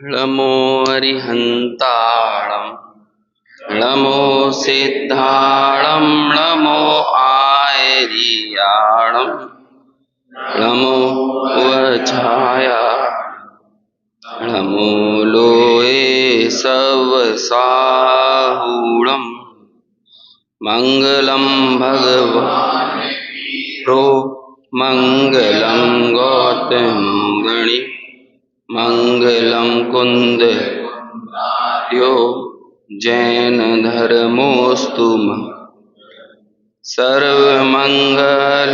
नमो अरिहन्ताणं नमो सिद्धाणं नमो आयर्याणं नमो वज्राय नमो लोये सवसाहूणं मङ्गलं भगवान् प्रो मङ्गलं गौतमगणि मङ्गलं कुन्दयो जैन धर्मोऽस्तु सर्वमङ्गल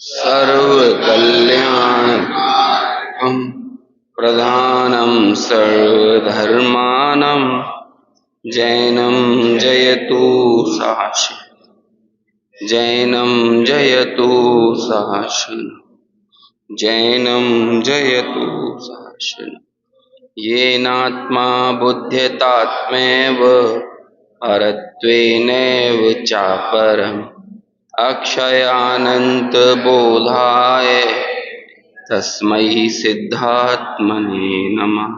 सर्वकल्याणं प्रधानं सर्वधर्माणां जैनं जयतु शासि जैनं जयतु शासि जैनं जयतु शासि येनात्मा बुध्यतात्मैव परत्वेनैव चापरम् अक्षयानन्तबोधाय तस्मै सिद्धात्मने नमः।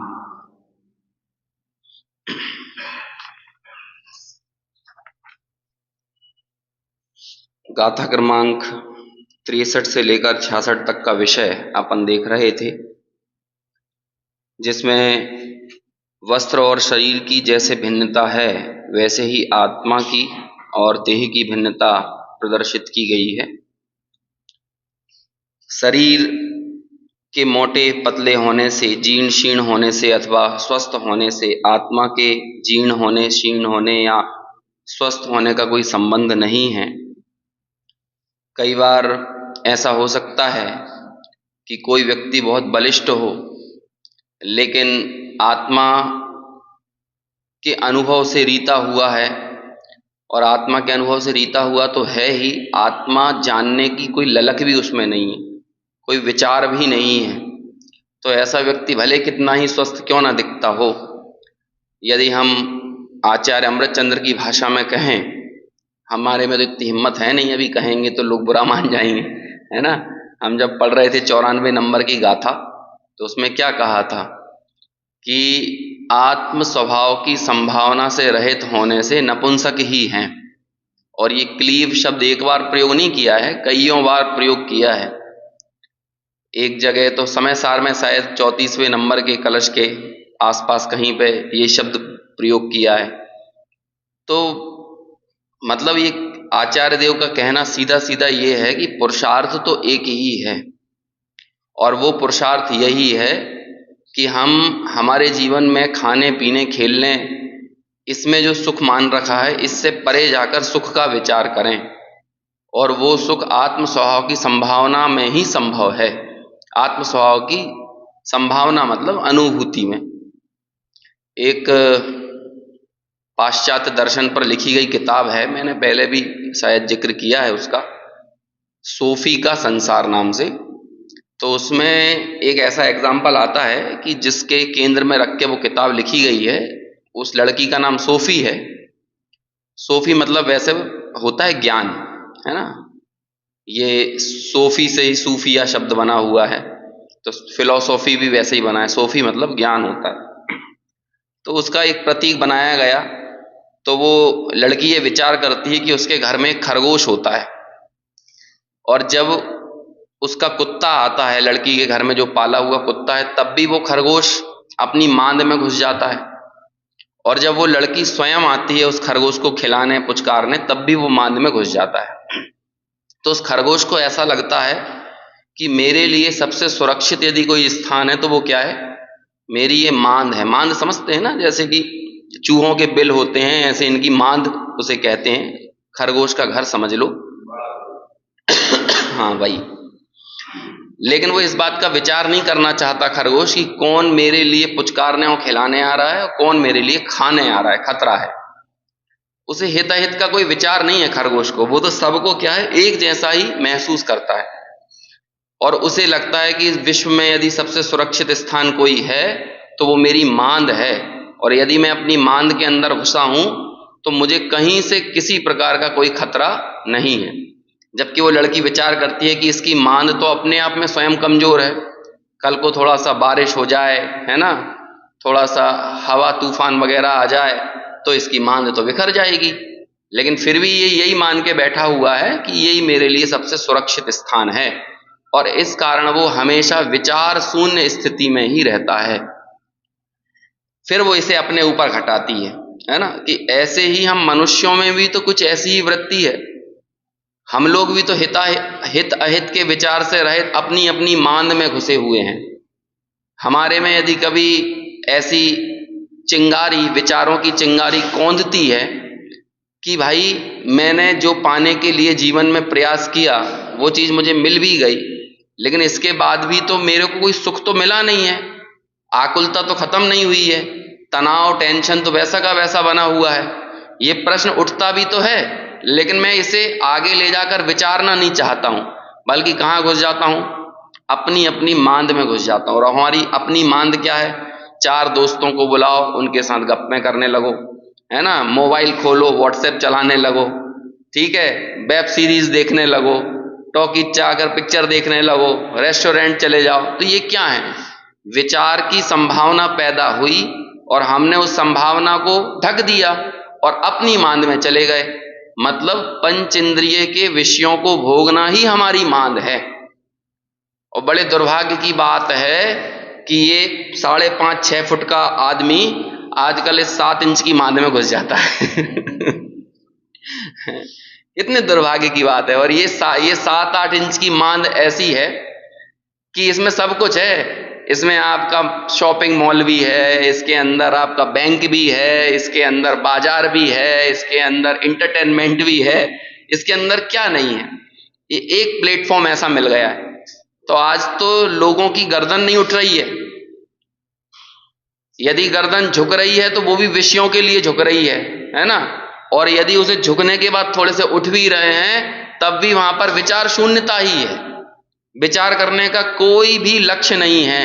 गाथा क्रमांक 63 से लेकर 66 तक का विषय अपन देख रहे थे, जिसमें वस्त्र और शरीर की जैसे भिन्नता है वैसे ही आत्मा की और देह की भिन्नता प्रदर्शित की गई है। शरीर के मोटे पतले होने से, जीर्ण शीर्ण होने से अथवा स्वस्थ होने से आत्मा के जीर्ण होने, शीर्ण होने या स्वस्थ होने का कोई संबंध नहीं है। कई बार ऐसा हो सकता है कि कोई व्यक्ति बहुत बलिष्ठ हो, लेकिन आत्मा के अनुभव से रीता हुआ है, और आत्मा के अनुभव से रीता हुआ तो है ही, आत्मा जानने की कोई ललक भी उसमें नहीं है, कोई विचार भी नहीं है। तो ऐसा व्यक्ति भले कितना ही स्वस्थ क्यों ना दिखता हो, यदि हम आचार्य अमृतचंद्र की भाषा में कहें, हमारे में तो इतनी हिम्मत है नहीं, अभी कहेंगे तो लोग बुरा मान जाएंगे, है ना। हम जब पढ़ रहे थे 94 नंबर की गाथा, तो उसमें क्या कहा था कि आत्म स्वभाव की संभावना से रहित होने से नपुंसक ही हैं। और ये क्लीव शब्द एक बार प्रयोग नहीं किया है, कईयों बार प्रयोग किया है। एक जगह तो समय सार में शायद 34वें नंबर के कलश के आसपास कहीं पे ये शब्द प्रयोग किया है। तो मतलब ये आचार्य देव का कहना सीधा सीधा ये है कि पुरुषार्थ तो एक ही है, और वो पुरुषार्थ यही है कि हम हमारे जीवन में खाने पीने खेलने इसमें जो सुख मान रखा है, इससे परे जाकर सुख का विचार करें, और वो सुख आत्म स्वभाव की संभावना में ही संभव है। आत्म स्वभाव की संभावना मतलब अनुभूति में। एक पाश्चात्य दर्शन पर लिखी गई किताब है, मैंने पहले भी शायद जिक्र किया है उसका, सोफी का संसार नाम से। तो उसमें एक ऐसा एग्जाम्पल आता है कि जिसके केंद्र में रख के वो किताब लिखी गई है, उस लड़की का नाम सोफी है। सोफी मतलब वैसे होता है ज्ञान, है ना। ये सोफी से ही सूफिया शब्द बना हुआ है, तो फिलोसॉफी भी वैसे ही बना है, सोफी मतलब ज्ञान होता है। तो उसका एक प्रतीक बनाया गया। तो वो लड़की ये विचार करती है कि उसके घर में एक खरगोश होता है, और जब उसका कुत्ता आता है, लड़की के घर में जो पाला हुआ कुत्ता है, तब भी वो खरगोश अपनी मांद में घुस जाता है। और जब वो लड़की स्वयं आती है उस खरगोश को खिलाने पुचकारने, तब भी वो मांद में घुस जाता है। तो उस खरगोश को ऐसा लगता है कि मेरे लिए सबसे सुरक्षित यदि कोई स्थान है तो वो क्या है, मेरी ये मांद है। मांद समझते हैं ना, जैसे कि चूहों के बिल होते हैं, ऐसे इनकी मांद उसे कहते हैं। खरगोश का घर समझ लो। हाँ भाई, लेकिन वो इस बात का विचार नहीं करना चाहता खरगोश कि कौन मेरे लिए पुचकारने और खिलाने आ रहा है और कौन मेरे लिए खाने आ रहा है, खतरा है। उसे हिताहित का कोई विचार नहीं है खरगोश को, वो तो सबको क्या है, एक जैसा ही महसूस करता है। और उसे लगता है कि इस विश्व में यदि सबसे सुरक्षित स्थान कोई है तो वो मेरी मांद है, और यदि मैं अपनी मांद के अंदर घुसा हूं तो मुझे कहीं से किसी प्रकार का कोई खतरा नहीं है। जबकि वो लड़की विचार करती है कि इसकी मांद तो अपने आप में स्वयं कमजोर है, कल को थोड़ा सा बारिश हो जाए, है ना, थोड़ा सा हवा तूफान वगैरह आ जाए तो इसकी मांद तो बिखर जाएगी। लेकिन फिर भी ये यही मान के बैठा हुआ है कि यही मेरे लिए सबसे सुरक्षित स्थान है, और इस कारण वो हमेशा विचार शून्य स्थिति में ही रहता है। फिर वो इसे अपने ऊपर घटाती है ना, कि ऐसे ही हम मनुष्यों में भी तो कुछ ऐसी ही वृत्ति है। हम लोग भी तो हित अहित के विचार से रहित अपनी अपनी मांद में घुसे हुए हैं। हमारे में यदि कभी ऐसी चिंगारी, विचारों की चिंगारी कौंधती है कि भाई मैंने जो पाने के लिए जीवन में प्रयास किया वो चीज मुझे मिल भी गई, लेकिन इसके बाद भी तो मेरे को कोई सुख तो मिला नहीं है, आकुलता तो खत्म नहीं हुई है, तनाव टेंशन तो वैसा का वैसा बना हुआ है। ये प्रश्न उठता भी तो है, लेकिन मैं इसे आगे ले जाकर विचारना नहीं चाहता हूं, बल्कि कहां घुस जाता हूं, अपनी अपनी मांद में घुस जाता हूं। और हमारी अपनी मांद क्या है? चार दोस्तों को बुलाओ, उनके साथ गप्पें करने लगो, है ना, मोबाइल खोलो, व्हाट्सएप चलाने लगो, ठीक है, वेब सीरीज देखने लगो, टॉकीज जाकर पिक्चर देखने लगो, रेस्टोरेंट चले जाओ। तो ये क्या है? विचार की संभावना पैदा हुई और हमने उस संभावना को ढक दिया और अपनी मांद में चले गए। मतलब पंच इंद्रिय के विषयों को भोगना ही हमारी मांद है। और बड़े दुर्भाग्य की बात है कि ये 5.5-6 फुट का आदमी आजकल इस 7 इंच की मांद में घुस जाता है। इतने दुर्भाग्य की बात है। और ये 7-8 इंच की मांद ऐसी है कि इसमें सब कुछ है। इसमें आपका शॉपिंग मॉल भी है, इसके अंदर आपका बैंक भी है, इसके अंदर बाजार भी है, इसके अंदर इंटरटेनमेंट भी है, इसके अंदर क्या नहीं है। ये एक प्लेटफॉर्म ऐसा मिल गया है। तो आज तो लोगों की गर्दन नहीं उठ रही है। यदि गर्दन झुक रही है तो वो भी विषयों के लिए झुक रही है ना। और यदि उसे झुकने के बाद थोड़े से उठ भी रहे हैं तब भी वहां पर विचार शून्यता ही है, विचार करने का कोई भी लक्ष्य नहीं है।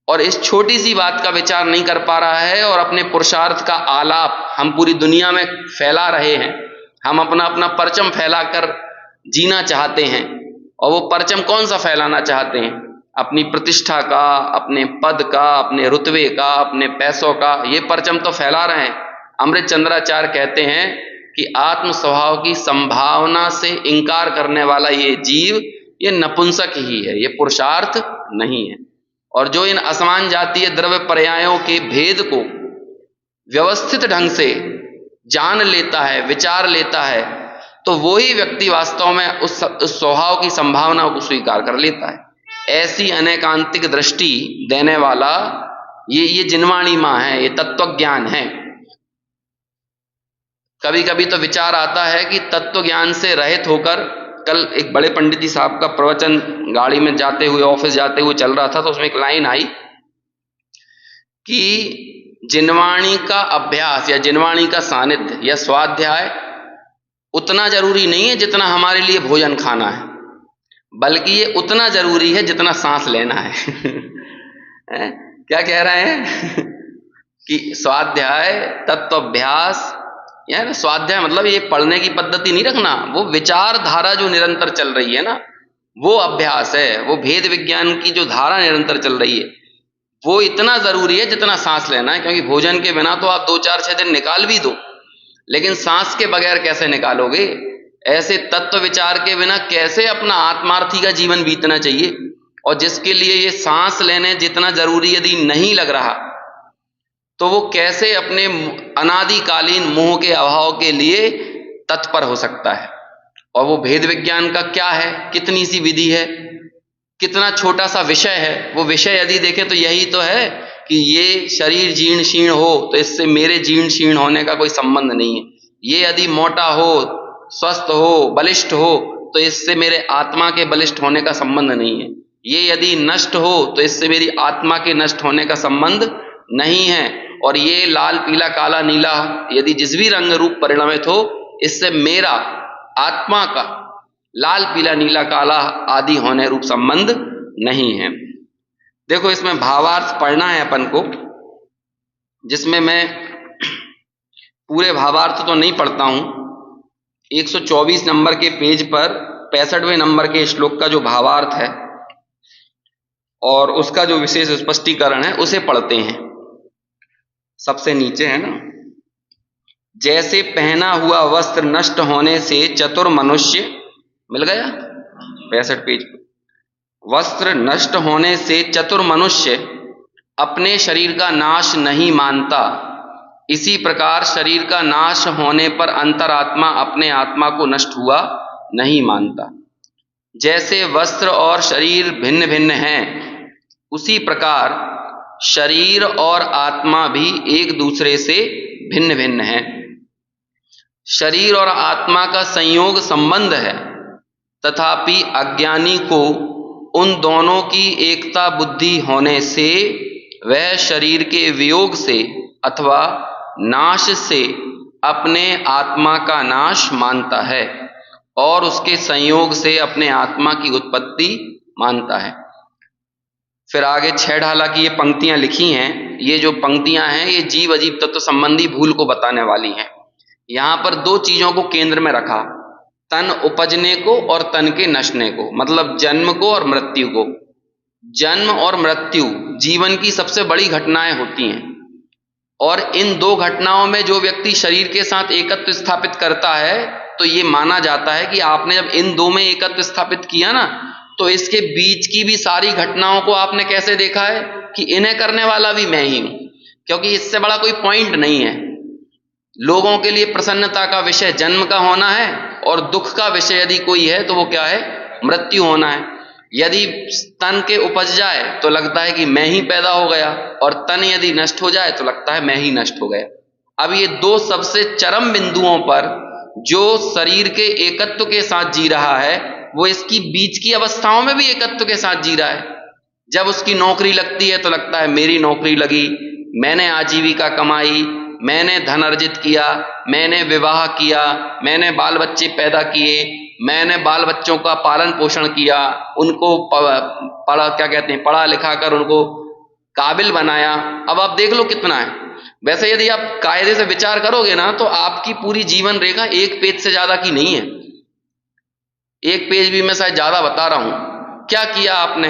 और इस छोटी सी बात का विचार नहीं कर पा रहा है और अपने पुरुषार्थ का आलाप हम पूरी दुनिया में फैला रहे हैं। हम अपना अपना परचम फैलाकर जीना चाहते हैं। और वो परचम कौन सा फैलाना चाहते हैं? अपनी प्रतिष्ठा का, अपने पद का, अपने रुतबे का, अपने पैसों का। ये परचम तो फैला रहे हैं। अमृत चंद्राचार्य कहते हैं कि आत्म स्वभाव की संभावना से इंकार करने वाला ये जीव, ये नपुंसक ही है, ये पुरुषार्थ नहीं है। और जो इन असमान जातीय द्रव्य पर्यायों के भेद को व्यवस्थित ढंग से जान लेता है, विचार लेता है, तो वही व्यक्ति वास्तव में उस स्वभाव की संभावना को स्वीकार कर लेता है। ऐसी अनेकांतिक दृष्टि देने वाला ये जिनवाणी मां है, ये तत्व ज्ञान है। कभी कभी तो विचार आता है कि तत्व ज्ञान से रहित होकर, कल एक बड़े पंडित जी साहब का प्रवचन गाड़ी में जाते हुए, ऑफिस जाते हुए चल रहा था, तो उसमें एक लाइन आई कि जिनवाणी का अभ्यास या जिनवाणी का सानिध्य या स्वाध्याय उतना जरूरी नहीं है जितना हमारे लिए भोजन खाना है, बल्कि ये उतना जरूरी है जितना सांस लेना है। क्या कह रहे हैं? कि स्वाध्याय, तत्वाभ्यास, यार स्वाध्याय मतलब ये पढ़ने की पद्धति नहीं रखना, वो विचारधारा जो निरंतर चल रही है ना, वो अभ्यास है। वो भेद विज्ञान की जो धारा निरंतर चल रही है वो इतना जरूरी है जितना सांस लेना है। क्योंकि भोजन के बिना तो आप 2-4-6 दिन निकाल भी दो, लेकिन सांस के बगैर कैसे निकालोगे? ऐसे तत्व विचार के बिना कैसे अपना आत्मार्थी का जीवन बीतना चाहिए? और जिसके लिए ये सांस लेने जितना जरूरी यदि नहीं लग रहा, तो वो कैसे अपने अनादिकालीन मोह के अभाव के लिए तत्पर हो सकता है? और वो भेद विज्ञान का क्या है? कितनी सी विधि है, कितना छोटा सा विषय है। वो विषय यदि देखें तो यही तो है कि ये शरीर जीर्ण शीर्ण हो तो इससे मेरे जीर्ण शीर्ण होने का कोई संबंध नहीं है। ये यदि मोटा हो, स्वस्थ हो, बलिष्ठ हो तो इससे मेरे आत्मा के बलिष्ठ होने का संबंध नहीं है। ये यदि नष्ट हो तो इससे मेरी आत्मा के नष्ट होने का संबंध नहीं है। और ये लाल, पीला, काला, नीला यदि जिस भी रंग रूप परिणमित हो, इससे मेरा आत्मा का लाल, पीला, नीला, काला आदि होने रूप संबंध नहीं है। देखो इसमें भावार्थ पढ़ना है अपन को, जिसमें मैं पूरे भावार्थ तो नहीं पढ़ता हूं। 124 नंबर के पेज पर 65वें नंबर के श्लोक का जो भावार्थ है और उसका जो विशेष स्पष्टीकरण है उसे पढ़ते हैं। सबसे नीचे है ना, जैसे पहना हुआ वस्त्र नष्ट होने से चतुर मनुष्य, मिल गया 65 पेज पे, वस्त्र नष्ट होने से चतुर मनुष्य अपने शरीर का नाश नहीं मानता, इसी प्रकार शरीर का नाश होने पर अंतरात्मा अपने आत्मा को नष्ट हुआ नहीं मानता। जैसे वस्त्र और शरीर भिन्न भिन्न हैं, उसी प्रकार शरीर और आत्मा भी एक दूसरे से भिन्न भिन्न हैं। शरीर और आत्मा का संयोग संबंध है, तथापि अज्ञानी को उन दोनों की एकता बुद्धि होने से वह शरीर के वियोग से अथवा नाश से अपने आत्मा का नाश मानता है और उसके संयोग से अपने आत्मा की उत्पत्ति मानता है। फिर आगे 6 ढाला की ये पंक्तियां लिखी हैं। ये जो पंक्तियां हैं ये जीव अजीव तत्व संबंधी भूल को बताने वाली हैं। यहां पर 2 चीजों को केंद्र में रखा, तन उपजने को और तन के नशने को, मतलब जन्म को और मृत्यु को। जन्म और मृत्यु जीवन की सबसे बड़ी घटनाएं होती हैं, और इन 2 घटनाओं में जो व्यक्ति शरीर के साथ एकत्व स्थापित करता है, तो ये माना जाता है कि आपने जब इन 2 में एकत्व स्थापित किया ना, तो इसके बीच की भी सारी घटनाओं को आपने कैसे देखा है कि इन्हें करने वाला भी मैं ही हूं, क्योंकि इससे बड़ा कोई पॉइंट नहीं है। लोगों के लिए प्रसन्नता का विषय जन्म का होना है, और दुख का विषय यदि कोई है तो वो क्या है, मृत्यु होना है। यदि तन के उपज जाए तो लगता है कि मैं ही पैदा हो गया, और तन यदि नष्ट हो जाए तो लगता है मैं ही नष्ट हो गया। अब ये 2 सबसे चरम बिंदुओं पर जो शरीर के एकत्व के साथ जी रहा है, वो इसकी बीच की अवस्थाओं में भी एकत्व के साथ जी रहा है। जब उसकी नौकरी लगती है तो लगता है मेरी नौकरी लगी, मैंने आजीविका कमाई, मैंने धन अर्जित किया, मैंने विवाह किया, मैंने बाल बच्चे पैदा किए, मैंने बाल बच्चों का पालन पोषण किया, उनको पढ़ा लिखा कर उनको काबिल बनाया। अब आप देख लो कितना है। वैसे यदि आप कायदे से विचार करोगे ना, तो आपकी पूरी जीवन रेखा 1 पेज से ज्यादा की नहीं है। 1 पेज भी मैं शायद ज्यादा बता रहा हूं। क्या किया आपने?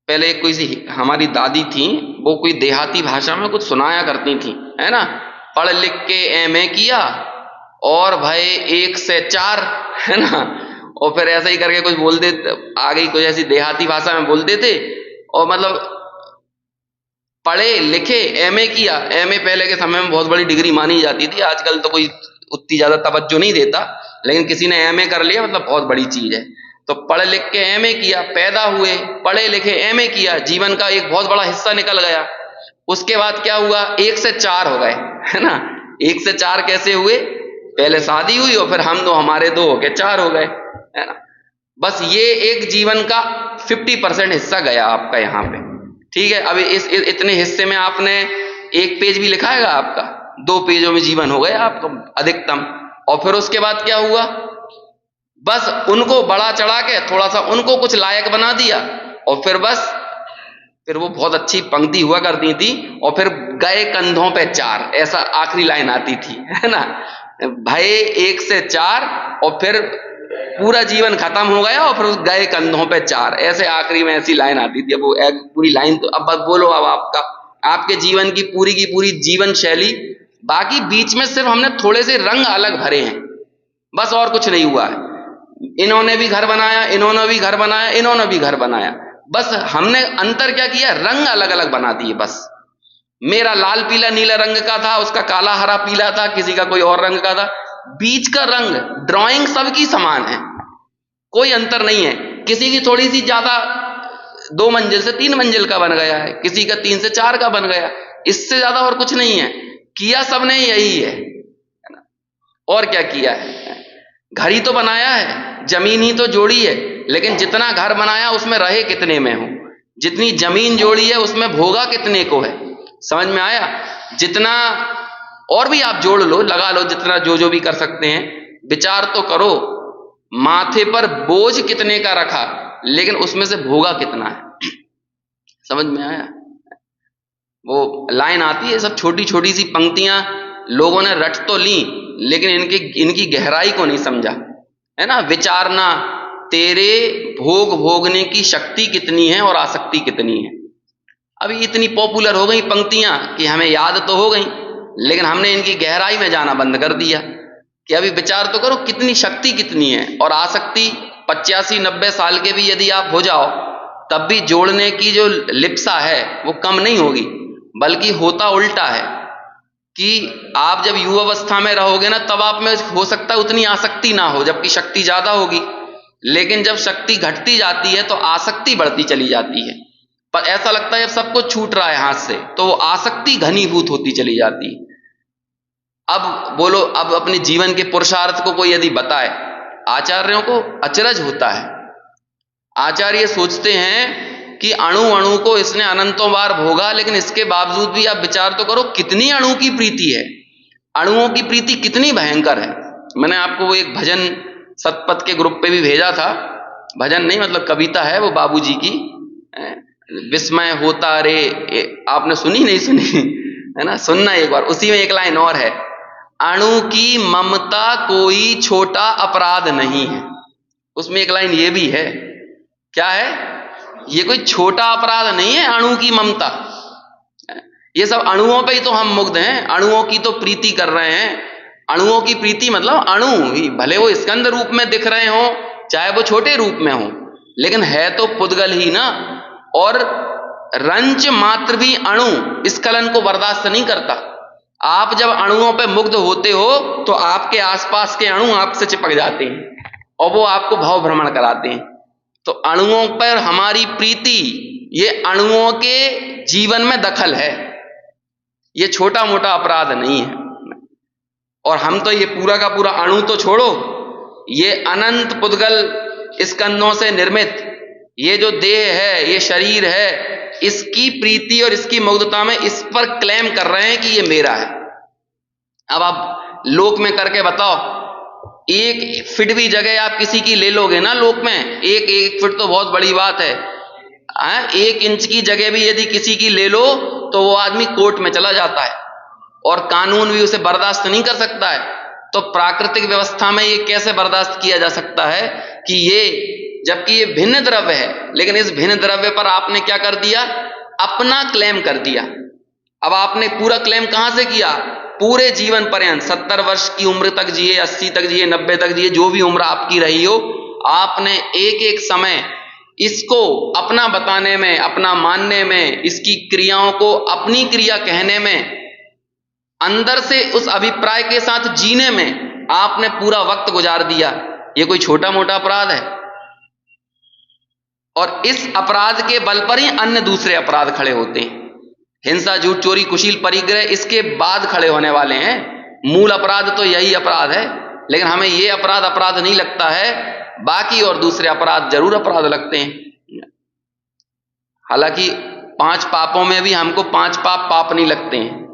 पहले कोई सी हमारी दादी थी, वो कोई देहाती भाषा में कुछ सुनाया करती थी, है ना, पढ़ लिख के एमए किया और भाई 1 से 4, है ना, और फिर ऐसा ही करके कुछ बोल दे, आगे कुछ ऐसी देहाती भाषा में बोलते थे। और मतलब पढ़े लिखे एमए किया, एमए पहले के समय में बहुत बड़ी डिग्री मानी जाती थी, आजकल तो कोई उतनी ज्यादा तवज्जो नहीं देता, लेकिन किसी ने एमए कर लिया मतलब बहुत बड़ी चीज है। तो पढ़ लिख के एमए किया, पैदा हुए, पढ़े लिखे एमए किया, जीवन का एक बहुत बड़ा हिस्सा निकल गया। उसके बाद क्या हुआ, 1 से 4 हो गए, है ना। 1 से 4 कैसे हुए? पहले शादी हुई और फिर हम 2 हमारे 2 हो गए 4 हो गए, है ना। बस ये एक जीवन का 50% हिस्सा गया आपका यहाँ पे, ठीक है। अभी इस इतने हिस्से में आपने 1 पेज भी लिखाएगा आपका, 2 पेजों में जीवन हो गया आपका अधिकतम। और फिर उसके बाद क्या हुआ, बस उनको बढ़ा चढ़ा के थोड़ा सा उनको कुछ लायक बना दिया, और फिर बस फिर वो बहुत अच्छी पंक्ति हुआ करती थी, और फिर गए कंधों पे 4, ऐसा आखिरी लाइन आती थी, है ना। भाई 1 से 4 और फिर पूरा जीवन खत्म हो गया, और फिर गए कंधों पे 4, ऐसे आखिरी में ऐसी लाइन आती थी। अब वो एक पूरी लाइन तो अब बस बोलो, अब आपके जीवन की पूरी जीवन शैली, बाकी बीच में सिर्फ हमने थोड़े से रंग अलग भरे हैं, बस और कुछ नहीं हुआ है। इन्होंने भी घर बनाया, इन्होंने भी घर बनाया, इन्होंने भी घर बनाया, बस हमने अंतर क्या किया, रंग अलग अलग बना दिए बस। मेरा लाल पीला नीला रंग का था, उसका काला हरा पीला था, किसी का कोई और रंग का था। बीच का रंग ड्राइंग सबकी समान है, कोई अंतर नहीं है। किसी की थोड़ी सी ज्यादा 2 मंजिल से 3 मंजिल का बन गया है, किसी का 3 से 4 का बन गया, इससे ज्यादा और कुछ नहीं है। किया सबने यही है ना। और क्या किया है, घर ही तो बनाया है, जमीन ही तो जोड़ी है, लेकिन जितना घर बनाया उसमें रहे कितने में हो, जितनी जमीन जोड़ी है उसमें भोगा कितने को है। समझ में आया? जितना और भी आप जोड़ लो, लगा लो, जितना जो भी कर सकते हैं, विचार तो करो, माथे पर बोझ कितने का रखा, लेकिन उसमें से भोगा कितना है। समझ में आया? वो लाइन आती है, सब छोटी छोटी सी पंक्तियां लोगों ने रट तो ली, लेकिन इनकी गहराई को नहीं समझा, है ना। विचारना, तेरे भोग भोगने की शक्ति कितनी है और आसक्ति कितनी है। अभी इतनी पॉपुलर हो गई पंक्तियां कि हमें याद तो हो गई, लेकिन हमने इनकी गहराई में जाना बंद कर दिया कि अभी विचार तो करो कितनी शक्ति कितनी है। और आसक्ति 85-90 साल के भी यदि आप हो जाओ तब भी जोड़ने की जो लिप्सा है वो कम नहीं होगी, बल्कि होता उल्टा है कि आप जब युवावस्था में रहोगे ना तब आप में हो सकता है उतनी आसक्ति ना हो, जबकि शक्ति ज्यादा होगी। लेकिन जब शक्ति घटती जाती है तो आसक्ति बढ़ती चली जाती है, पर ऐसा लगता है जब सब कुछ छूट रहा है हाथ से तो आसक्ति घनीभूत होती चली जाती है। अब बोलो, अब अपने जीवन के पुरुषार्थ को कोई यदि बताए, आचार्यों को अचरज होता है। आचार्य सोचते हैं कि अणु अणु को इसने अनंतों बार भोगा, लेकिन इसके बावजूद भी आप विचार तो करो कितनी अणु की प्रीति है, अणुओं की प्रीति कितनी भयंकर है। मैंने आपको वो एक भजन सतपथ के ग्रुप पे भी भेजा था, भजन नहीं मतलब कविता है वो बाबूजी की, विस्मय होता रे, आपने सुनी नहीं सुनी है ना, सुनना एक बार। उसी में एक लाइन और है, अणु की ममता कोई छोटा अपराध नहीं है। उसमें एक लाइन ये भी है, क्या है, ये कोई छोटा अपराध नहीं है अणु की ममता। ये सब अणुओं पे ही तो हम मुग्ध हैं, अणुओं की तो प्रीति कर रहे हैं। अणुओं की प्रीति मतलब अणु ही, भले वो स्कंद रूप में दिख रहे हो चाहे वो छोटे रूप में हो, लेकिन है तो पुद्गल ही ना। और रंच मात्र भी अणु स्खलन को बर्दाश्त नहीं करता। आप जब अणुओं पे मुग्ध होते हो तो आपके आसपास के अणु आपसे चिपक जाते हैं और वो आपको भाव भ्रमण कराते हैं। तो अणुओं पर हमारी प्रीति ये अणुओं के जीवन में दखल है, ये छोटा मोटा अपराध नहीं है। और हम तो ये पूरा का पूरा अणु तो छोड़ो, ये अनंत पुद्गल स्कंदों से निर्मित ये जो देह है, ये शरीर है, इसकी प्रीति और इसकी मुग्धता में इस पर क्लेम कर रहे हैं कि ये मेरा है। अब आप लोक में करके बताओ, एक फीट भी जगह आप किसी की ले लोगे ना लोक में, एक फीट तो बहुत बड़ी बात है, 1 इंच की जगह भी यदि किसी की ले लो तो वो आदमी कोर्ट में चला जाता है और कानून भी उसे बर्दाश्त नहीं कर सकता है। तो प्राकृतिक व्यवस्था में ये कैसे बर्दाश्त किया जा सकता है कि ये, जबकि ये भिन्न द्रव्य है, लेकिन इस भिन्न द्रव्य पर आपने क्या कर दिया, अपना क्लेम कर दिया। अब आपने पूरा क्लेम कहां से किया, पूरे जीवन पर्यंत 70 वर्ष की उम्र तक जिए, 80 तक जिए, 90 तक जिए, जो भी उम्र आपकी रही हो, आपने एक एक समय इसको अपना बताने में, अपना मानने में, इसकी क्रियाओं को अपनी क्रिया कहने में, अंदर से उस अभिप्राय के साथ जीने में आपने पूरा वक्त गुजार दिया। ये कोई छोटा मोटा अपराध है? और इस अपराध के बल पर ही अन्य दूसरे अपराध खड़े होते हैं। हिंसा, झूठ, चोरी, कुशील, परिग्रह इसके बाद खड़े होने वाले हैं। मूल अपराध तो यही अपराध है, लेकिन हमें ये अपराध नहीं लगता है, बाकी और दूसरे अपराध जरूर अपराध लगते हैं। हालांकि 5 पापों में भी हमको 5 पाप नहीं लगते हैं,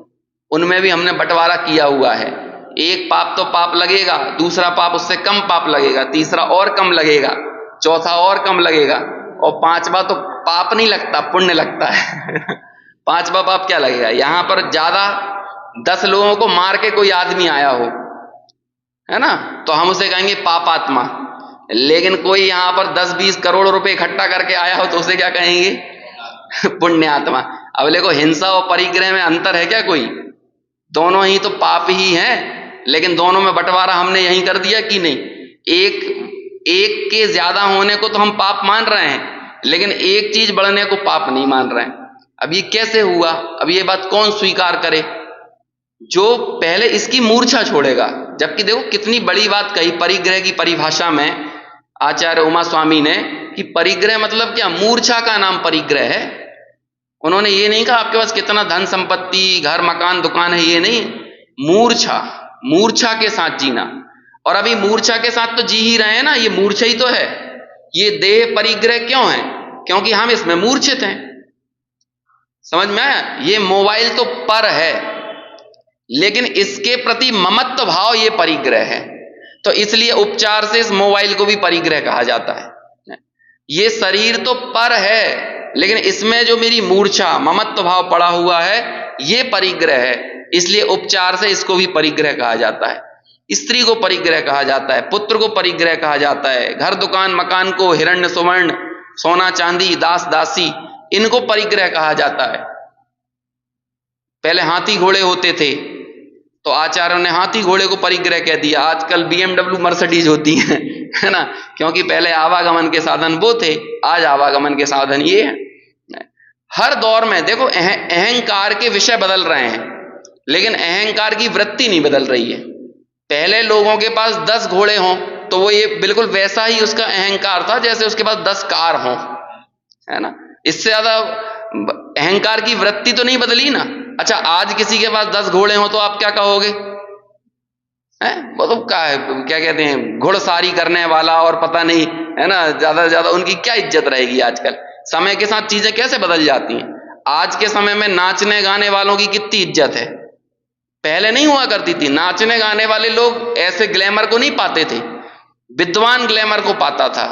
उनमें भी हमने बंटवारा किया हुआ है। एक पाप तो पाप लगेगा, दूसरा पाप उससे कम पाप लगेगा, तीसरा और कम लगेगा, चौथा और कम लगेगा, और 5वां तो पाप नहीं लगता, पुण्य लगता है। 5वां पाप क्या लगेगा? यहां पर ज्यादा 10 लोगों को मार के कोई आदमी आया हो, है ना, तो हम उसे कहेंगे पापात्मा। लेकिन कोई यहां पर 10-20 करोड़ रुपए इकट्ठा करके आया हो तो उसे क्या कहेंगे? पुण्यात्मा। अब देखो, हिंसा और परिग्रह में अंतर है क्या कोई? दोनों ही तो पाप ही हैं, लेकिन दोनों में बंटवारा हमने यही कर दिया कि नहीं। एक के ज्यादा होने को तो हम पाप मान रहे हैं, लेकिन एक चीज बढ़ने को पाप नहीं मान रहे हैं। अब ये कैसे हुआ? अब ये बात कौन स्वीकार करे? जो पहले इसकी मूर्छा छोड़ेगा। जबकि देखो कितनी बड़ी बात कही परिग्रह की परिभाषा में आचार्य उमा स्वामी ने, कि परिग्रह मतलब क्या? मूर्छा का नाम परिग्रह है। उन्होंने ये नहीं कहा आपके पास कितना धन संपत्ति, घर, मकान, दुकान है, ये नहीं। मूर्छा के साथ जीना। और अभी मूर्छा के साथ तो जी ही रहे हैं ना, ये मूर्छा ही तो है। ये देह परिग्रह क्यों है? क्योंकि हम इसमें मूर्छित हैं। समझ में आया? ये मोबाइल तो पर है, लेकिन इसके प्रति ममत्व भाव ये परिग्रह है। तो इसलिए उपचार से इस मोबाइल को भी परिग्रह कहा जाता है। ये शरीर तो पर है, लेकिन इसमें जो मेरी मूर्छा, ममत्व भाव पड़ा हुआ है, ये परिग्रह है। इसलिए उपचार से इसको भी परिग्रह कहा जाता है। स्त्री को परिग्रह कहा जाता है, पुत्र को परिग्रह कहा जाता है, घर दुकान मकान को हिरण्य सुवर्ण सोना चांदी दास दासी इनको परिग्रह कहा जाता है। पहले हाथी घोड़े होते थे तो आचार्यों ने हाथी घोड़े को परिग्रह कह दिया। आजकल BMW मर्सिडीज होती हैं, है ना, क्योंकि पहले आवागमन के साधन वो थे, आज आवागमन के साधन ये हैं। हर दौर में देखो अहंकार के विषय बदल रहे हैं, लेकिन अहंकार की वृत्ति नहीं बदल रही है। पहले लोगों के पास 10 घोड़े हों तो वो ये बिल्कुल वैसा ही उसका अहंकार था जैसे उसके पास 10 कार हों, है ना। इससे ज्यादा अहंकार की वृत्ति तो नहीं बदली ना। अच्छा, आज किसी के पास 10 घोड़े हों तो आप क्या कहोगे? वो तो क्या कहते हैं, घुड़सवारी करने वाला और पता नहीं, है ना, ज्यादा से ज्यादा उनकी क्या इज्जत रहेगी। आजकल समय के साथ चीजें कैसे बदल जाती हैं। आज के समय में नाचने गाने वालों की कितनी इज्जत है, पहले नहीं हुआ करती थी। नाचने गाने वाले लोग ऐसे ग्लैमर को नहीं पाते थे, विद्वान ग्लैमर को पाता था,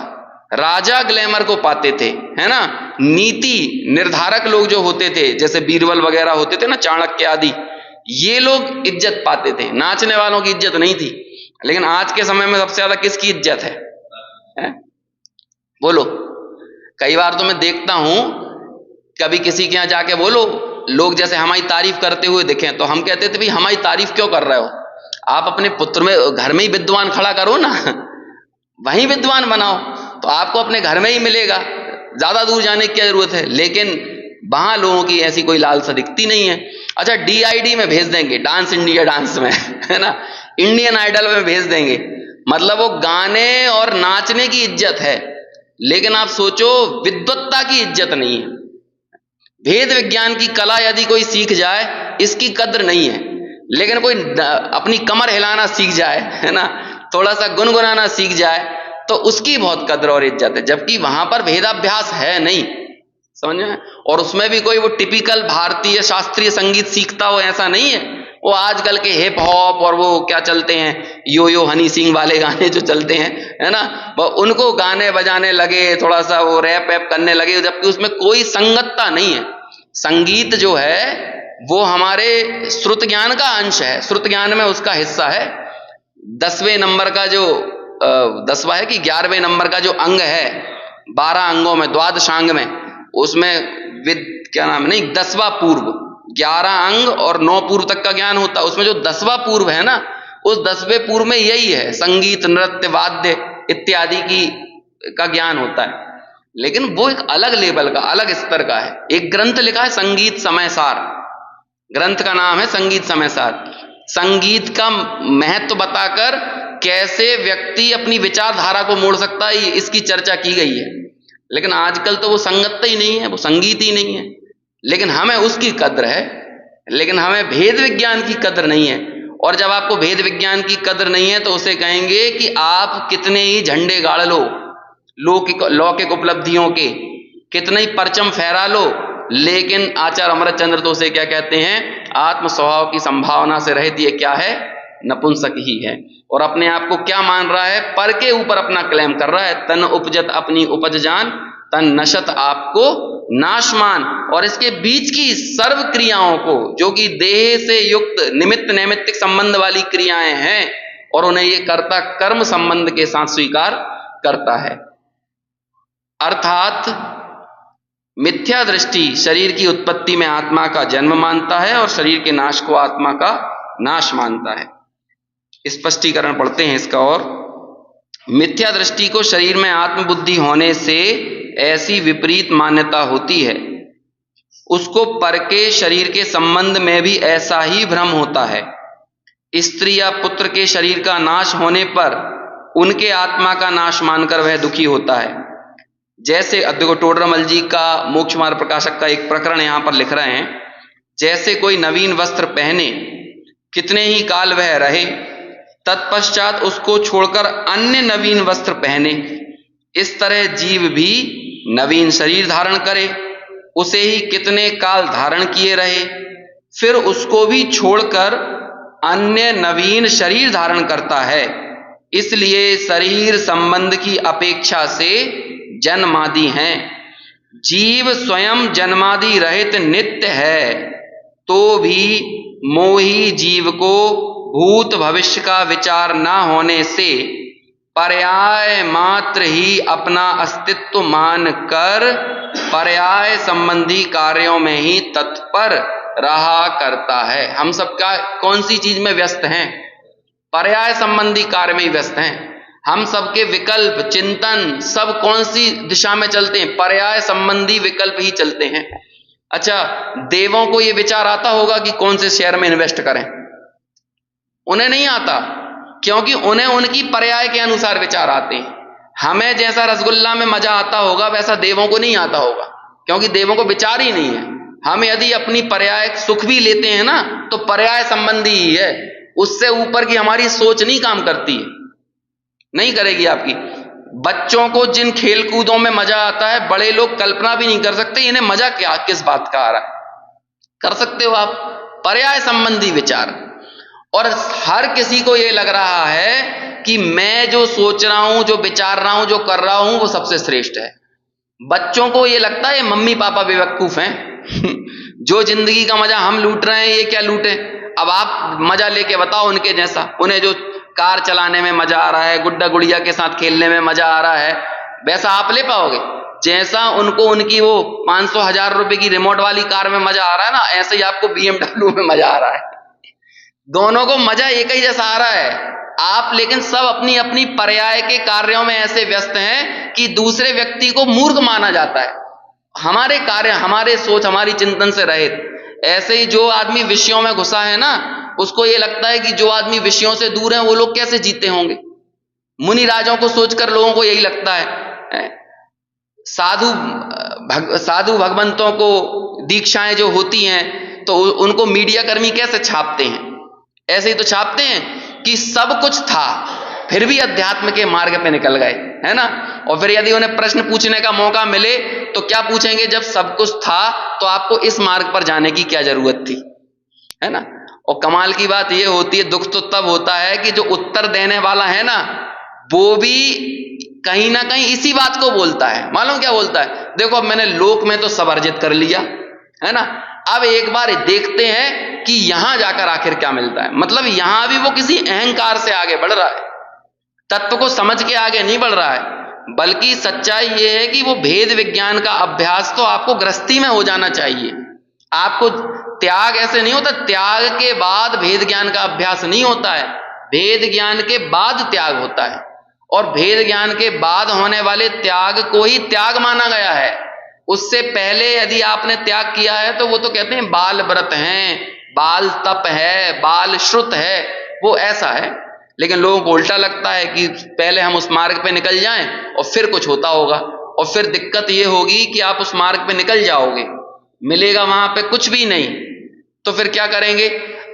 राजा ग्लैमर को पाते थे, है ना। नीति निर्धारक लोग जो होते थे जैसे बीरबल वगैरह होते थे ना, चाणक्य आदि, ये लोग इज्जत पाते थे, नाचने वालों की इज्जत नहीं थी। लेकिन आज के समय में सबसे ज्यादा किसकी इज्जत है? बोलो। कई बार तो मैं देखता हूं, कभी किसी के यहां जाके बोलो, लोग जैसे हमारी तारीफ करते हुए दिखें तो हम कहते थे भाई हमारी तारीफ क्यों कर रहे हो, आप अपने पुत्र में घर में ही विद्वान खड़ा करो ना, वहीं विद्वान बनाओ तो आपको अपने घर में ही मिलेगा, ज्यादा दूर जाने की क्या जरूरत है। लेकिन वहां लोगों की ऐसी कोई लालसा दिखती नहीं है। अच्छा, DID में भेज देंगे, डांस इंडिया डांस में, है ना, इंडियन आइडल में भेज देंगे, मतलब वो गाने और नाचने की इज्जत है, लेकिन आप सोचो विद्वत्ता की इज्जत नहीं है। वेद विज्ञान की कला यदि कोई सीख जाए इसकी कद्र नहीं है, लेकिन कोई अपनी कमर हिलाना सीख जाए, है ना, थोड़ा सा गुनगुनाना सीख जाए तो उसकी बहुत कद्र और इज्जत है, जबकि वहां पर वेदाभ्यास है नहीं, समझ में। और उसमें भी कोई वो टिपिकल भारतीय शास्त्रीय संगीत सीखता हो ऐसा नहीं है, वो आजकल के हिप हॉप और वो क्या चलते हैं, यो यो हनी सिंह वाले गाने जो चलते हैं, है ना, वो उनको गाने बजाने लगे, थोड़ा सा वो रैप वैप करने लगे, जबकि उसमें कोई संगतता नहीं है। संगीत जो है वो हमारे श्रुत ज्ञान का अंश है, श्रुत ज्ञान में उसका हिस्सा है। 10वें नंबर का जो 10वां है कि 11वें नंबर का जो अंग है 12 अंगों में, द्वादशांग में, उसमें क्या नाम नहीं, 10वां पूर्व, 11 अंग और 9 पूर्व तक का ज्ञान होता है। उसमें जो 10वां पूर्व है ना, उस 10वें पूर्व में यही है, संगीत नृत्य वाद्य इत्यादि की का ज्ञान होता है। लेकिन वो एक अलग लेवल का, अलग स्तर का है। एक ग्रंथ लिखा है संगीत समय सार, ग्रंथ का नाम है संगीत समय सार। संगीत का महत्व बताकर कैसे व्यक्ति अपनी विचारधारा को मोड़ सकता है, इसकी चर्चा की गई है। लेकिन आजकल तो वो संगत ही नहीं है, वो संगीत ही नहीं है। लेकिन हमें उसकी कद्र है, लेकिन हमें भेद विज्ञान की कद्र नहीं है। और जब आपको भेद विज्ञान की कद्र नहीं है तो उसे कहेंगे कि आप कितने ही झंडे गाड़ लो, लौकिक उपलब्धियों के कितने ही परचम फहरा लो, लेकिन आचार्य अमृतचंद्र तो उसे क्या कहते हैं, आत्म स्वभाव की संभावना से रहित ये क्या है, नपुंसक ही है। और अपने आप को क्या मान रहा है, पर के ऊपर अपना क्लेम कर रहा है। तन उपजत अपनी उपज जान, तन नशत आपको नाशमान। और इसके बीच की सर्व क्रियाओं को, जो कि देह से युक्त निमित्त नैमित्तिक संबंध वाली क्रियाएं हैं, और उन्हें ये कर्ता कर्म संबंध के साथ स्वीकार करता है। अर्थात मिथ्या दृष्टि शरीर की उत्पत्ति में आत्मा का जन्म मानता है और शरीर के नाश को आत्मा का नाश मानता है। स्पष्टीकरण पढ़ते हैं इसका। और मिथ्या दृष्टि को शरीर में आत्मबुद्धि होने से ऐसी विपरीत मान्यता होती है, उसको पर के शरीर के संबंध में भी ऐसा ही भ्रम होता है। स्त्री या पुत्र के शरीर का नाश होने पर उनके आत्मा का नाश मानकर वह दुखी होता है। जैसे देखो, टोडरमल जी का मोक्ष मार्ग प्रकाशक का एक प्रकरण यहां पर लिख रहे हैं, जैसे कोई नवीन वस्त्र पहने, कितने ही काल वह रहे, तत्पश्चात उसको छोड़कर अन्य नवीन वस्त्र पहने, इस तरह जीव भी नवीन शरीर धारण करे, उसे ही कितने काल धारण किए रहे, फिर उसको भी छोड़कर अन्य नवीन शरीर धारण करता है। इसलिए शरीर संबंध की अपेक्षा से जन्मादि हैं। जीव स्वयं जन्मादि रहित नित्य है, तो भी मोही जीव को भूत भविष्य का विचार न होने से पर्याय मात्र ही अपना अस्तित्व मानकर पर्याय संबंधी कार्यों में ही तत्पर रहा करता है। हम सब का कौन सी चीज में व्यस्त हैं? पर्याय संबंधी कार्य में ही व्यस्त हैं। हम सबके विकल्प चिंतन सब कौन सी दिशा में चलते हैं? पर्याय संबंधी विकल्प ही चलते हैं। अच्छा, देवों को यह विचार आता होगा कि कौन से शेयर में इन्वेस्ट करें? उन्हें नहीं आता, क्योंकि उन्हें उनकी पर्याय के अनुसार विचार आते हैं। हमें जैसा रसगुल्ला में मजा आता होगा वैसा देवों को नहीं आता होगा, क्योंकि देवों को विचार ही नहीं है। हम यदि अपनी पर्याय सुख भी लेते हैं ना, तो पर्याय संबंधी ही है, उससे ऊपर की हमारी सोच नहीं काम करती है, नहीं करेगी आपकी। बच्चों को जिन खेल कूदों में मजा आता है, बड़े लोग कल्पना भी नहीं कर सकते इन्हें मजा क्या किस बात का आ रहा है। कर सकते हो आप? पर्याय संबंधी विचार। और हर किसी को यह लग रहा है कि मैं जो सोच रहा हूं, जो विचार रहा हूं, जो कर रहा हूं वो सबसे श्रेष्ठ है। बच्चों को यह लगता है मम्मी पापा बेवकूफ हैं जो जिंदगी का मजा हम लूट रहे हैं ये क्या लूटे। अब आप मजा लेके बताओ उनके जैसा। उन्हें जो कार चलाने में मजा आ रहा है, गुड्डा गुड़िया के साथ खेलने में मजा आ रहा है, वैसा आप ले पाओगे? जैसा उनको उनकी वो 500,000 रुपए की रिमोट वाली कार में मजा आ रहा है ना, ऐसे ही आपको BMW में मजा आ रहा है। दोनों को मजा एक ही जैसा आ रहा है। आप लेकिन सब अपनी अपनी पर्याय के कार्यों में ऐसे व्यस्त हैं कि दूसरे व्यक्ति को मूर्ख माना जाता है। हमारे कार्य, हमारे सोच, हमारी चिंतन से रहित। ऐसे ही जो आदमी विषयों में घुसा है ना, उसको यह लगता है कि जो आदमी विषयों से दूर है वो लोग कैसे जीते होंगे। मुनि राजों को सोचकर लोगों को यही लगता है। साधु भगवंतों को दीक्षाएं जो होती हैं तो उनको मीडिया कर्मी कैसे छापते हैं? ऐसे ही तो छापते हैं कि सब कुछ था फिर भी अध्यात्म के मार्ग पे निकल गए, है ना। और फिर यदि उन्हें प्रश्न पूछने का मौका मिले तो क्या पूछेंगे? जब सब कुछ था तो आपको इस मार्ग पर जाने की क्या जरूरत थी, है ना। और कमाल की बात यह होती है, दुख तो तब होता है कि जो उत्तर देने वाला है ना, वो भी कहीं ना कहीं इसी बात को बोलता है। मालूम क्या बोलता है? देखो अब मैंने लोक में तो सब अर्जित कर लिया, है ना, अब एक बार देखते हैं कि यहां जाकर आखिर क्या मिलता है। मतलब यहां भी वो किसी अहंकार से आगे बढ़ रहा है, तत्व को समझ के आगे नहीं बढ़ रहा है। बल्कि सच्चाई यह है कि वो भेद विज्ञान का अभ्यास तो आपको गृहस्थी में हो जाना चाहिए। आपको त्याग ऐसे नहीं होता, त्याग के बाद भेद ज्ञान का अभ्यास नहीं होता है, भेद ज्ञान के बाद त्याग होता है। और भेद ज्ञान के बाद होने वाले त्याग को ही त्याग माना गया है। उससे पहले यदि आपने त्याग किया है तो वो तो कहते हैं बाल व्रत हैं, बाल तप है, बाल श्रुत है, वो ऐसा है। लेकिन लोगों को उल्टा लगता है कि पहले हम उस मार्ग पे निकल जाएं और फिर कुछ होता होगा। और फिर दिक्कत ये होगी कि आप उस मार्ग पे निकल जाओगे, मिलेगा वहां पे कुछ भी नहीं, तो फिर क्या करेंगे?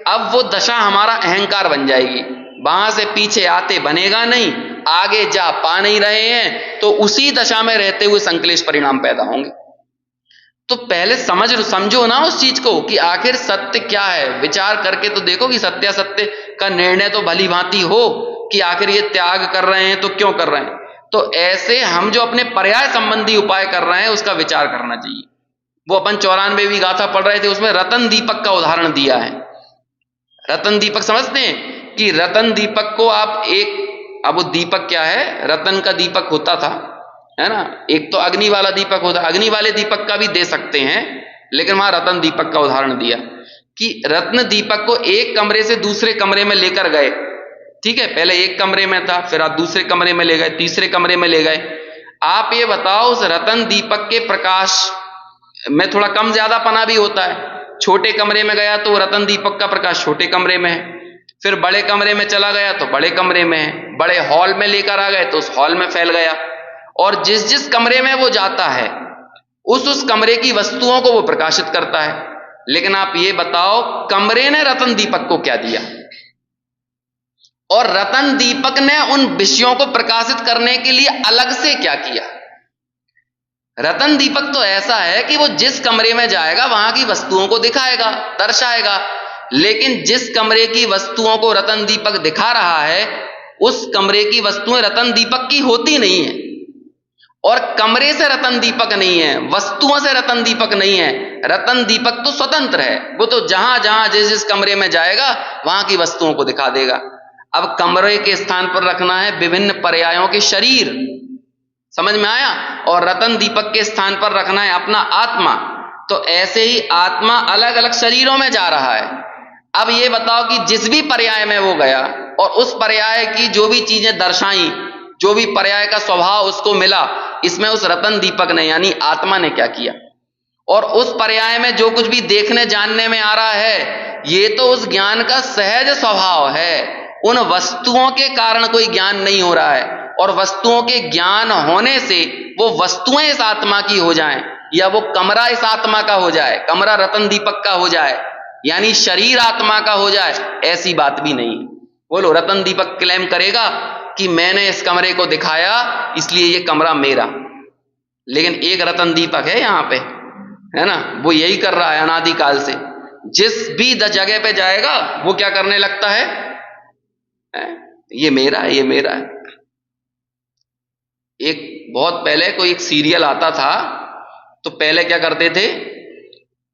अब वो दशा हमारा अहंकार बन जाएगी, वहां से पीछे आते बनेगा नहीं, आगे जा पा नहीं रहे हैं, तो उसी दशा में रहते हुए संक्लेश परिणाम पैदा होंगे। तो पहले समझो ना उस चीज को कि आखिर सत्य क्या है। विचार करके तो देखो कि सत्यासत्य का निर्णय तो भली भांति हो कि आखिर ये त्याग कर रहे हैं तो क्यों कर रहे हैं। तो ऐसे हम जो अपने पर्याय संबंधी उपाय कर रहे हैं उसका विचार करना चाहिए। वो अपन 94वीं गाथा पढ़ रहे थे, उसमें रतन दीपक का उदाहरण दिया है। रतन दीपक समझते हैं कि रतन दीपक को आप अब वो दीपक क्या है, रतन का दीपक होता था, है ना, एक तो अग्नि वाला दीपक होता, अग्नि वाले दीपक का भी दे सकते हैं, लेकिन वहां रतन दीपक का उदाहरण दिया कि रत्न दीपक को एक कमरे से दूसरे कमरे में लेकर गए। ठीक है, पहले एक कमरे में था, फिर आप दूसरे कमरे में ले गए, तीसरे कमरे में ले गए। आप ये बताओ उस रतन दीपक के प्रकाश में थोड़ा कम ज्यादा पना भी होता है। छोटे कमरे में गया तो रतन दीपक का प्रकाश छोटे कमरे में है, फिर बड़े कमरे में चला गया तो बड़े कमरे में है, बड़े हॉल में लेकर आ गए तो उस हॉल में फैल गया। और जिस जिस कमरे में वो जाता है उस कमरे की वस्तुओं को वो प्रकाशित करता है। लेकिन आप ये बताओ कमरे ने रतन दीपक को क्या दिया, और रतन दीपक ने उन विषयों को प्रकाशित करने के लिए अलग से क्या किया। रतन दीपक तो ऐसा है कि वो जिस कमरे में जाएगा वहां की वस्तुओं को दिखाएगा, दर्शाएगा, लेकिन जिस कमरे की वस्तुओं को रतन दीपक दिखा रहा है उस कमरे की वस्तुएं रतन दीपक की होती नहीं है। और कमरे से रतन दीपक नहीं है, वस्तुओं से रतन दीपक नहीं है। रतन दीपक तो स्वतंत्र है, वो तो जहां जहां जिस जिस कमरे में जाएगा वहां की वस्तुओं को दिखा देगा। अब कमरे के स्थान पर रखना है विभिन्न पर्यायों के शरीर, समझ में आया, और रतन दीपक के स्थान पर रखना है अपना आत्मा। तो ऐसे ही आत्मा अलग अलग शरीरों में जा रहा है। अब ये बताओ कि जिस भी पर्याय में वो गया और उस पर्याय की जो भी चीजें दर्शाई, जो भी पर्याय का स्वभाव उसको मिला, इसमें उस रतन दीपक ने यानी आत्मा ने क्या किया, और उस पर्याय में जो कुछ भी देखने जानने में आ रहा है ये तो उस ज्ञान का सहज स्वभाव है। उन वस्तुओं के कारण कोई ज्ञान नहीं हो रहा है, और वस्तुओं के ज्ञान होने से वो वस्तुएं इस आत्मा की हो जाएं, या वो कमरा इस आत्मा का हो जाए, कमरा रतन दीपक का हो जाए, यानी शरीर आत्मा का हो जाए, ऐसी बात भी नहीं। बोलो, रतन दीपक क्लेम करेगा कि मैंने इस कमरे को दिखाया इसलिए ये कमरा मेरा, लेकिन एक रतन दीपक है यहां पे, है ना, वो यही कर रहा है अनादिकाल से। जिस भी जगह पे जाएगा वो क्या करने लगता है, ये मेरा है, ये मेरा है। एक बहुत पहले कोई एक सीरियल आता था, तो पहले क्या करते थे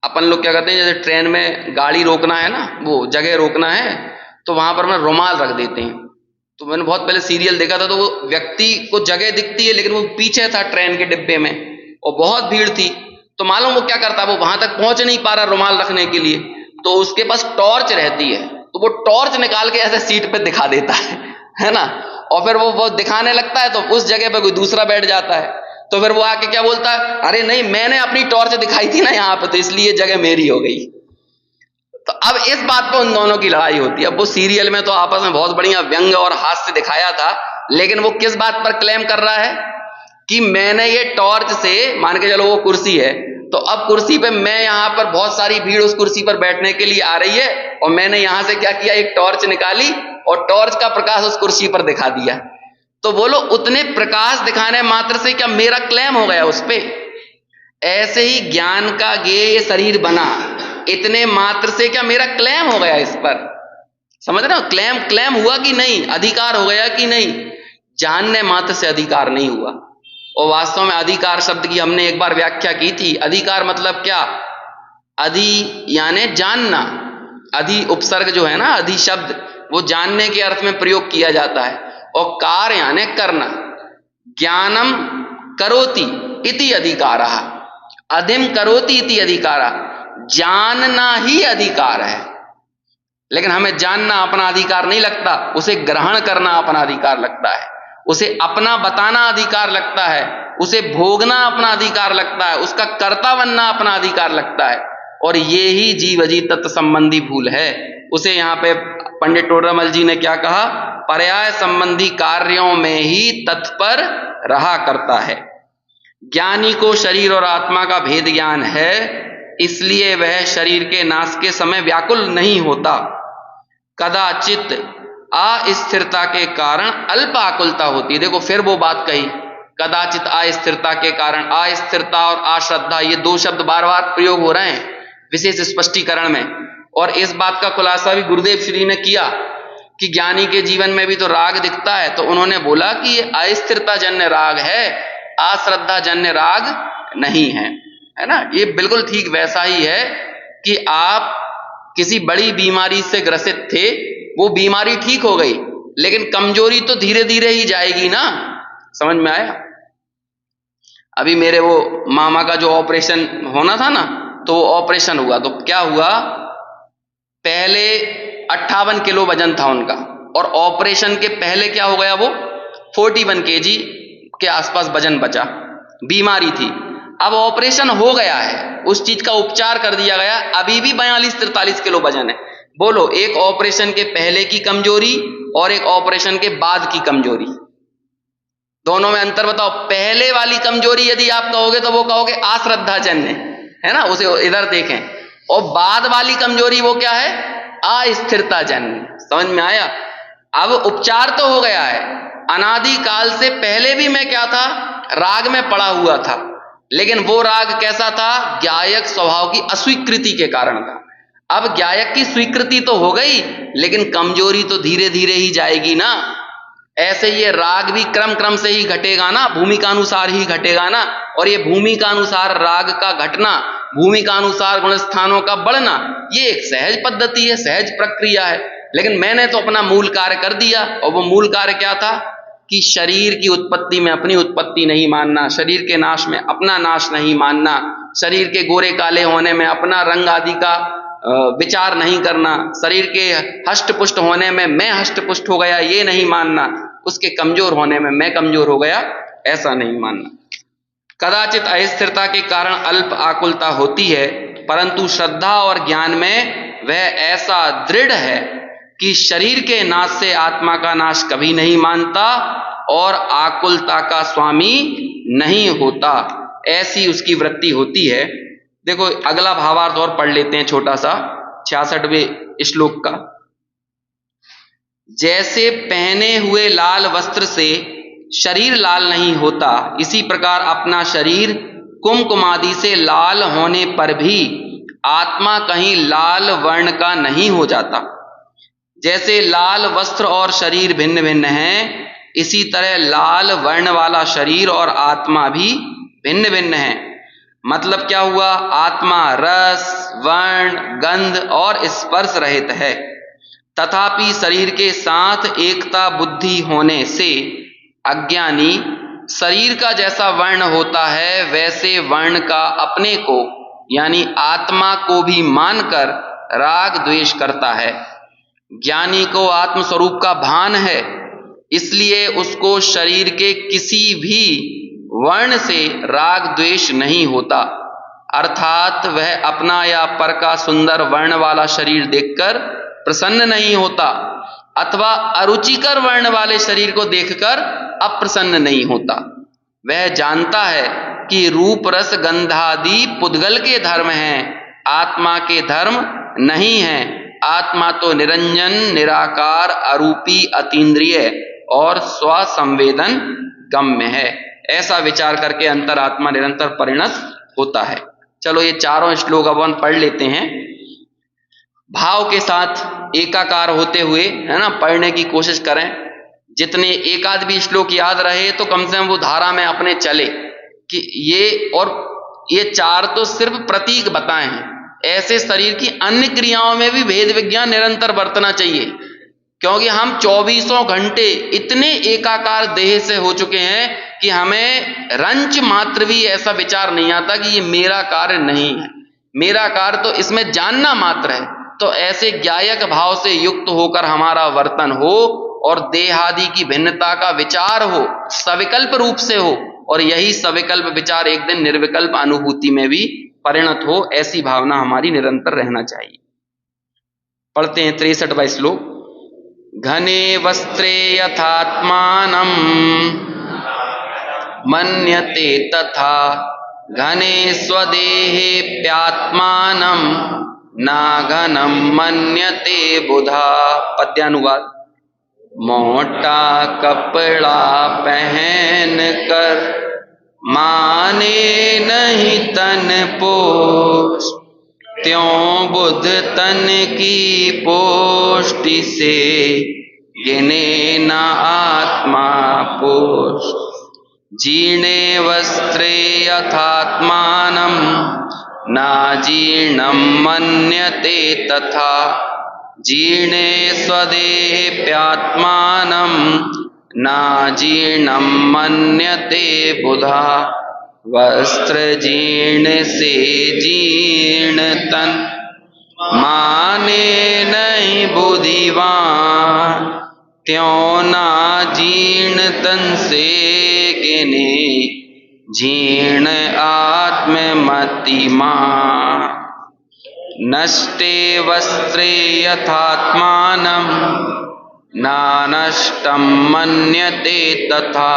अपन लोग, क्या करते हैं जैसे ट्रेन में गाड़ी रोकना है ना, वो जगह रोकना है तो वहां पर अपना रुमाल रख देते हैं। तो मैंने बहुत पहले सीरियल देखा था, तो वो व्यक्ति को जगह दिखती है लेकिन वो पीछे था ट्रेन के डिब्बे में और बहुत भीड़ थी, तो मालूम वो क्या करता है, वो वहां तक पहुंच नहीं पा रहा रुमाल रखने के लिए, तो उसके पास टॉर्च रहती है, तो वो टॉर्च निकाल के ऐसे सीट पे दिखा देता है ना, और फिर वो दिखाने लगता है तो उस जगह पे कोई दूसरा बैठ जाता है, तो फिर वो आके क्या बोलता है, अरे नहीं मैंने अपनी टॉर्च दिखाई थी ना यहाँ पे, तो इसलिए जगह मेरी हो गई। तो अब इस बात पे उन दोनों की लड़ाई होती है। अब वो सीरियल में तो आपस में बहुत बढ़िया व्यंग्य और हास्य दिखाया था, लेकिन वो किस बात पर क्लेम कर रहा है कि मैंने ये टॉर्च से, मान के चलो वो कुर्सी है, तो अब कुर्सी पे मैं यहां पर बहुत सारी भीड़ उस कुर्सी पर बैठने के लिए आ रही है, और मैंने यहां से क्या किया, एक टॉर्च निकाली और टॉर्च का प्रकाश उस कुर्सी पर दिखा दिया। तो बोलो, उतने प्रकाश दिखाने मात्र से क्या मेरा क्लेम हो गया उस पे? ऐसे ही ज्ञान का ये शरीर बना, इतने मात्र से क्या मेरा क्लेम हो गया इस पर? समझ रहे हो, क्लेम हुआ कि नहीं, अधिकार हो गया कि नहीं? जानने मात्र से अधिकार नहीं हुआ। और वास्तव में अधिकार शब्द की हमने एक बार व्याख्या की थी। अधिकार मतलब क्या? अधि यानी जानना, अधि उपसर्ग जो है ना, अधि शब्द, वो जानने के अर्थ में प्रयोग किया जाता है, और कार यानी करना। ज्ञानम करोति इति अधिकारः, अधिम करोति इति अधिकारः, जानना ही अधिकार है। लेकिन हमें जानना अपना अधिकार नहीं लगता, उसे ग्रहण करना अपना अधिकार लगता है, उसे अपना बताना अधिकार लगता है, उसे भोगना अपना अधिकार लगता है, उसका कर्ता बनना अपना अधिकार लगता है। और ये ही जीव अजीत तत्व संबंधी भूल है। उसे यहाँ पे पंडित टोडरमल जी ने क्या कहा, पर्याय संबंधी कार्यों में ही तत्पर रहा करता है। ज्ञानी को शरीर और आत्मा का भेद ज्ञान है, इसलिए वह शरीर के नाश के समय व्याकुल नहीं होता। कदाचित अस्थिरता के कारण अल्प आकुलता होती है। देखो फिर वो बात कही, कदाचित अस्थिरता के कारण। अस्थिरता और अश्रद्धा ये दो शब्द बार बार प्रयोग हो रहे हैं विशेष स्पष्टीकरण में, और इस बात का खुलासा भी गुरुदेव श्री ने किया कि ज्ञानी के जीवन में भी तो राग दिखता है। तो उन्होंने बोला कि ये अस्थिरता जन्य राग है, अश्रद्धा जन्य राग नहीं है, है ना। ये बिल्कुल ठीक वैसा ही है कि आप किसी बड़ी बीमारी से ग्रसित थे, वो बीमारी ठीक हो गई, लेकिन कमजोरी तो धीरे धीरे ही जाएगी ना। समझ में आया? अभी मेरे वो मामा का जो ऑपरेशन होना था ना, तो वो ऑपरेशन हुआ, तो क्या हुआ, पहले 58 किलो वजन था उनका, और ऑपरेशन के पहले क्या हो गया, वो 41 kg के आसपास वजन बचा। बीमारी थी, अब ऑपरेशन हो गया है, उस चीज का उपचार कर दिया गया, अभी भी 42-43 किलो वजन है। बोलो, एक ऑपरेशन के पहले की कमजोरी और एक ऑपरेशन के बाद की कमजोरी, दोनों में अंतर बताओ। पहले वाली कमजोरी यदि आप कहोगे तो वो कहोगे अश्रद्धाजन्य है ना, उसे इधर देखें। और बाद वाली कमजोरी वो क्या है, अस्थिरताजन्य। समझ में आया? अब उपचार तो हो गया है। अनादि काल से पहले भी मैं क्या था, राग में पड़ा हुआ था, लेकिन वो राग कैसा था, ज्ञायक स्वभाव की अस्वीकृति के कारण था। अब ज्ञायक की स्वीकृति तो हो गई, लेकिन कमजोरी तो धीरे धीरे ही जाएगी ना। ऐसे ये राग भी क्रम क्रम से ही घटेगा ना, भूमिका अनुसार ही घटेगा ना। और ये भूमिका अनुसार राग का घटना, भूमिका अनुसार गुण स्थानों का बढ़ना, ये एक सहज पद्धति है, सहज प्रक्रिया है। लेकिन मैंने तो अपना मूल कार्य कर दिया, और वो मूल कार्य क्या था कि शरीर की उत्पत्ति में अपनी उत्पत्ति नहीं मानना, शरीर के नाश में अपना नाश नहीं मानना, शरीर के गोरे काले होने में अपना रंग आदि का विचार नहीं करना, शरीर के हष्ट पुष्ट होने में मैं हष्ट पुष्ट हो गया ये नहीं मानना, उसके कमजोर होने में मैं कमजोर हो गया ऐसा नहीं मानना। कदाचित अस्थिरता के कारण अल्प आकुलता होती है, परंतु श्रद्धा और ज्ञान में वह ऐसा दृढ़ है कि शरीर के नाश से आत्मा का नाश कभी नहीं मानता और आकुलता का स्वामी नहीं होता, ऐसी उसकी वृत्ति होती है। देखो अगला भावार्थ और पढ़ लेते हैं छोटा सा 66वें श्लोक का। जैसे पहने हुए लाल वस्त्र से शरीर लाल नहीं होता, इसी प्रकार अपना शरीर कुमकुमादि से लाल होने पर भी आत्मा कहीं लाल वर्ण का नहीं हो जाता। जैसे लाल वस्त्र और शरीर भिन्न भिन्न हैं, इसी तरह लाल वर्ण वाला शरीर और आत्मा भी भिन्न भिन्न है। मतलब क्या हुआ, आत्मा रस वर्ण गंध और स्पर्श रहित है, तथापि शरीर के साथ एकता बुद्धि होने से अज्ञानी शरीर का जैसा वर्ण होता है वैसे वर्ण का अपने को यानी आत्मा को भी मानकर राग द्वेष करता है। ज्ञानी को आत्मस्वरूप का भान है, इसलिए उसको शरीर के किसी भी वर्ण से राग द्वेष नहीं होता, अर्थात वह अपना या पर का सुंदर वर्ण वाला शरीर देखकर प्रसन्न नहीं होता अथवा अरुचिकर वर्ण वाले शरीर को देखकर अप्रसन्न नहीं होता। वह जानता है कि रूप रस गंधादि पुद्गल के धर्म हैं, आत्मा के धर्म नहीं हैं। आत्मा तो निरंजन निराकार अरूपी अतीन्द्रिय और स्वसंवेदन गम्य है। ऐसा विचार करके अंतरात्मा निरंतर परिणत होता है। चलो ये चारों श्लोक अपन पढ़ लेते हैं, भाव के साथ एकाकार होते हुए, है ना, पढ़ने की कोशिश करें। जितने एक आध भी श्लोक याद रहे तो कम से कम वो धारा में अपने चले कि ये, और ये चार तो सिर्फ प्रतीक बताए हैं। ऐसे शरीर की अन्य क्रियाओं में भी भेद विज्ञान निरंतर बरतना चाहिए, क्योंकि हम 24 घंटे इतने एकाकार देह से हो चुके हैं कि हमें रंच मात्र भी ऐसा विचार नहीं आता कि ये मेरा कार्य नहीं है, मेरा कार्य तो इसमें जानना मात्र है। तो ऐसे ज्ञायक भाव से युक्त होकर हमारा वर्तन हो और देहादि की भिन्नता का विचार हो, सविकल्प रूप से हो, और यही सविकल्प विचार एक दिन निर्विकल्प अनुभूति में भी परिणत हो, ऐसी भावना हमारी निरंतर रहना चाहिए। पढ़ते हैं 63वां श्लोक। घने वस्त्रे यथात्मानं मन्यते तथा घने स्वदेहे प्यात्मानं नाघनं मन्यते बुधा। पद्यानुवाद। मोटा कपड़ा पहन कर माने नहीं तन पोष, त्यों बुध तन की पोष्टि से गिने न आत्मा पोष। जीर्णे वस्त्रे यथात्मानं न जीर्णं मन्यते तथा जीर्णे स्वदेहे प्यात्मानं न जीर्णं मन्यते बुधा। वस्त्र जीर्ण से जीर्ण तन माने नहीं बुद्धिवान, त्यों ना जीर्ण तन से गिने जीर्ण आत्ममतिमान। नष्टे वस्त्रे यथात्मानं न नष्टं मन्यते तथा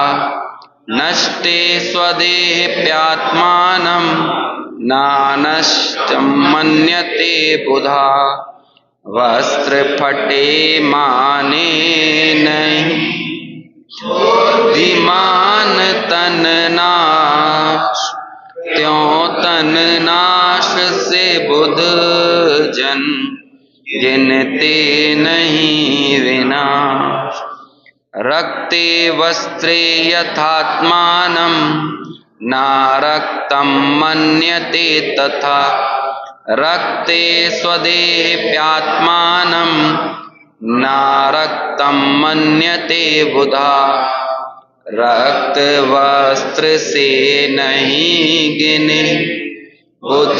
नष्टे स्वदेहे प्यात्मानं न नष्टं मन्यते बुधा। वस्त्र फटे माने नहीं बुद्धिमान तन नाश, त्यों तन नाश से बुध जन गिनते नहीं विनाश। रक्ते वस्त्रे यथात्मानं न रक्तं मन्यते तथा रक्ते स्वदेहेऽप्यात्मानं न रक्तं मन्यते बुधा रक्त वस्त्र से नहीं गिने बुध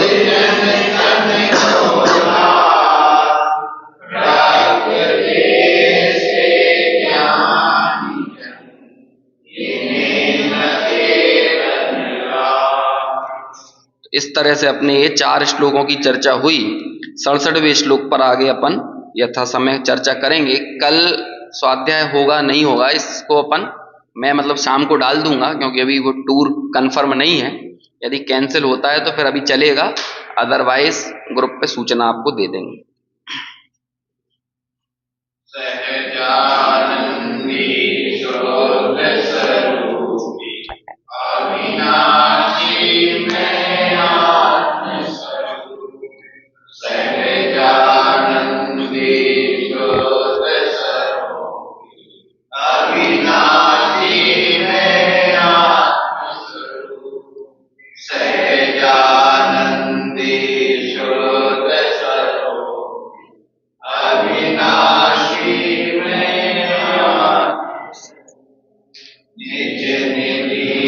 इस तरह से अपने ये 4 श्लोकों की चर्चा हुई। 67वें श्लोक पर आगे अपन यथा समय चर्चा करेंगे। कल स्वाध्याय होगा नहीं होगा इसको अपन मैं मतलब शाम को डाल दूंगा, क्योंकि अभी वो टूर कंफर्म नहीं है। यदि कैंसिल होता है तो फिर अभी चलेगा, अदरवाइज ग्रुप पे सूचना आपको दे देंगे।